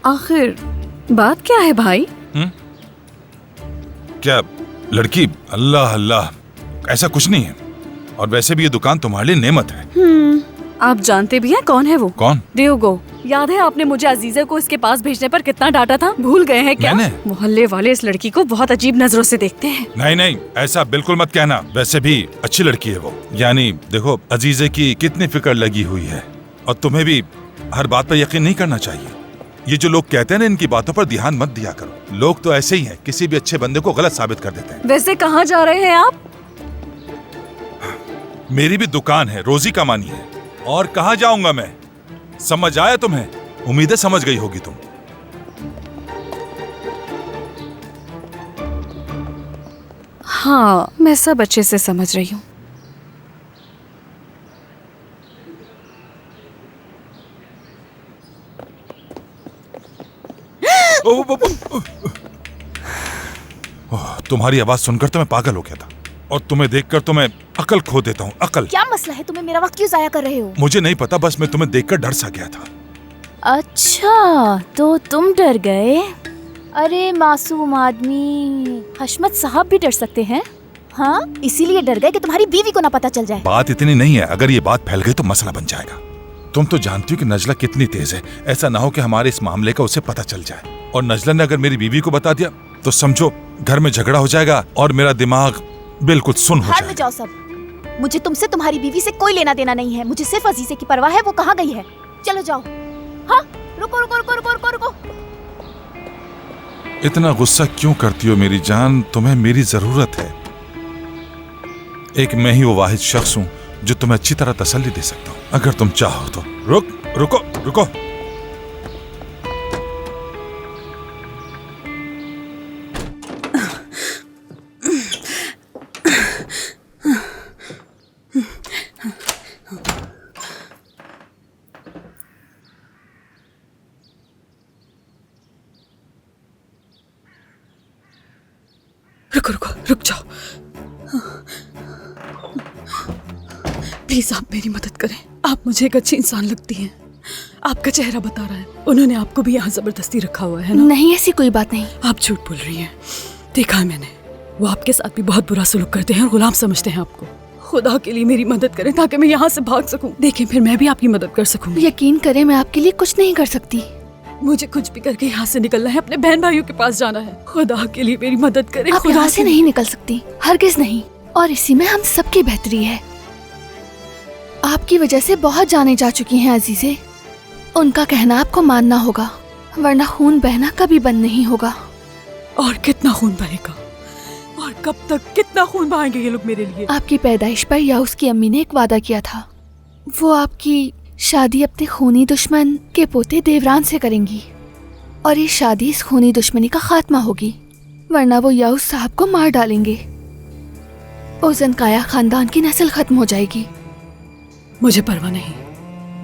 आखिर बात क्या है भाई? क्या लड़की? अल्लाह अल्लाह, ऐसा कुछ नहीं है। और वैसे भी ये दुकान तुम्हारे लिए नेमत है। आप जानते भी हैं कौन है वो? कौन? डियोगो। याद है आपने मुझे अजीजा को इसके पास भेजने पर कितना डांटा था? भूल गए हैं क्या? मैंने? मोहल्ले वाले इस लड़की को बहुत अजीब नजरों से देखते हैं। नहीं नहीं, ऐसा बिल्कुल मत कहना। वैसे भी अच्छी लड़की है वो। यानी देखो, अजीजे की कितनी फिक्र लगी हुई है, और तुम्हें भी हर बात पर यकीन नहीं करना चाहिए। ये जो लोग कहते हैं ना, इनकी बातों पर ध्यान मत दिया करो। लोग तो ऐसे ही हैं, किसी भी अच्छे बंदे को गलत साबित कर देते हैं। वैसे कहाँ जा रहे हैं आप? मेरी भी दुकान है, रोजी कमानी है। और कहाँ जाऊंगा मैं? समझ आया तुम्हें? उम्मीदें समझ गई होगी तुम। हाँ, मैं सब अच्छे से समझ रही हूँ। तुम्हारी आवाज सुनकर तो मैं पागल हो गया था, और तुम्हें देखकर तो मैं अकल खो देता हूँ। अकल। क्या मसला है? तुम्हें मेरा वक्त क्यों जाया कर रहे हो? मुझे नहीं पता, बस मैं तुम्हें देखकर डर सा गया था। अच्छा, तो तुम डर गए? अरे मासूम आदमी, हशमत साहब भी डर सकते हैं। हाँ, इसीलिए डर गए कि तुम्हारी बीवी को ना पता चल जाए। बात इतनी नहीं है, अगर ये बात फैल गई तो मसला बन जाएगा। तुम तो जानती हो कि नजला कितनी तेज है। ऐसा ना हो कि हमारे इस मामले का उसे पता चल जाए, और नजला ने अगर मेरी बीवी को बता दिया तो समझो घर में झगड़ा हो जाएगा और मेरा दिमाग बिल्कुल सुन हो हार में जाएगा। जाओ सब। मुझे तुमसे तुम्हारी बीवी से कोई लेना देना नहीं है। मुझे सिर्फ अजीजे की परवाह है, वो कहाँ गई है। चलो जाओ। हाँ, रुको रुको रुको रुको रुको रुको। इतना गुस्सा क्यों करती हो मेरी जान? तुम्हें मेरी जरूरत है। एक मैं ही वो वाहिद शख्स हूँ जो तुम्हें अच्छी तरह तसल्ली दे सकता हूँ, अगर तुम चाहो तो। रुको रुको। रुक जाओ। प्लीज आप मेरी मदद करें। आप मुझे एक अच्छी इंसान लगती हैं। आपका चेहरा बता रहा है उन्होंने आपको भी यहाँ जबरदस्ती रखा हुआ है ना? नहीं, ऐसी कोई बात नहीं। आप झूठ बोल रही हैं। देखा है मैंने, वो आपके साथ भी बहुत बुरा सलूक करते हैं और गुलाम समझते हैं आपको। खुदा के लिए मेरी मदद करें ताकि मैं यहाँ से भाग सकूं। देखें, फिर मैं भी आपकी मदद कर सकूंगी। यकीन करें, मैं आपके लिए कुछ नहीं कर सकती। मुझे कुछ भी करके यहाँ से निकलना है, अपने बहन भाइयों के पास जाना है। खुदा के लिए मेरी मदद करें। आप यहाँ से नहीं निकल सकती, हरगिज नहीं। और इसी में हम सबकी बेहतरी है। आपकी वजह से बहुत जाने जा चुकी हैं अजीजे। उनका कहना आपको मानना होगा, वरना खून बहना कभी बंद नहीं होगा। और कितना खून बहेगा और कब तक? कितना खून बहाएंगे ये लोग मेरे लिए? आपकी पैदाइश पर या उसकी अम्मी ने एक वादा किया था, वो आपकी शादी अपने खूनी दुश्मन के पोते देवरान से करेंगी, और ये शादी इस खूनी दुश्मनी का खात्मा होगी, वरना वो याऊस साहब को मार डालेंगे। ओजनकाया खानदान की नस्ल खत्म हो जाएगी। मुझे परवाह नहीं,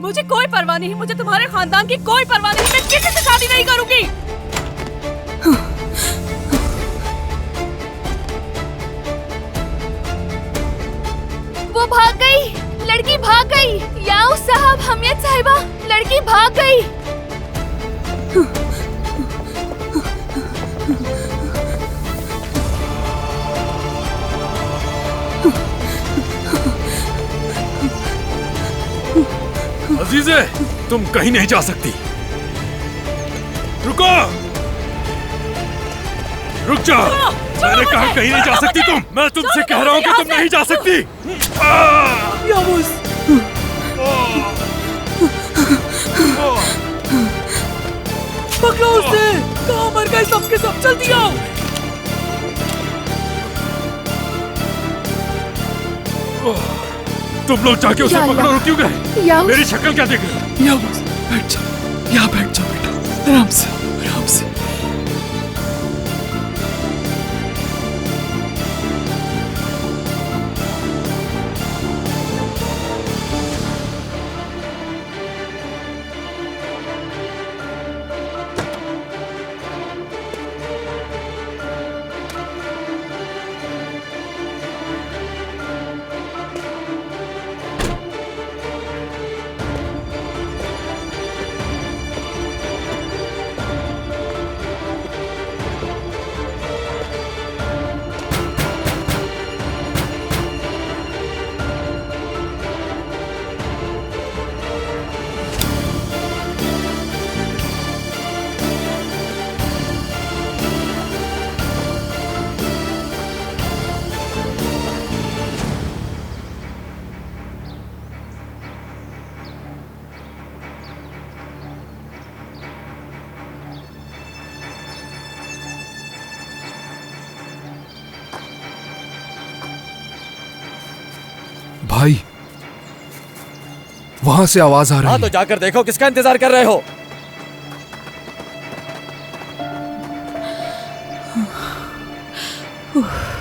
मुझे कोई परवाह नहीं। मुझे तुम्हारे खानदान की कोई परवाह नहीं। मैं किसी से शादी नहीं करूंगी। वो भाग गई, लड़की भाग गई। याऊस साहब, हमियत साहिबा, लड़की भाग गई। अजीजे, तुम कहीं नहीं जा सकती। रुको, रुक जाओ। मैंने कहा कहीं नहीं जा सकती तुम। मैं तुमसे कह रहा हूँ कि तुम नहीं जा सकती। याऊस, पकड़ो उसे। कहाँ मर गए सबके सब? जल्दी आओ। तुम लोग जाके उसे पकड़ो। रुक क्यों गए? मेरी शक्ल क्या देख रहे हो? याऊस, बैठ जाओ। यहाँ बैठ जाओ बेटा, आराम से आराम से। वहां से आवाज आ रही हाँ तो है। जाकर देखो, किसका इंतजार कर रहे हो? उफ।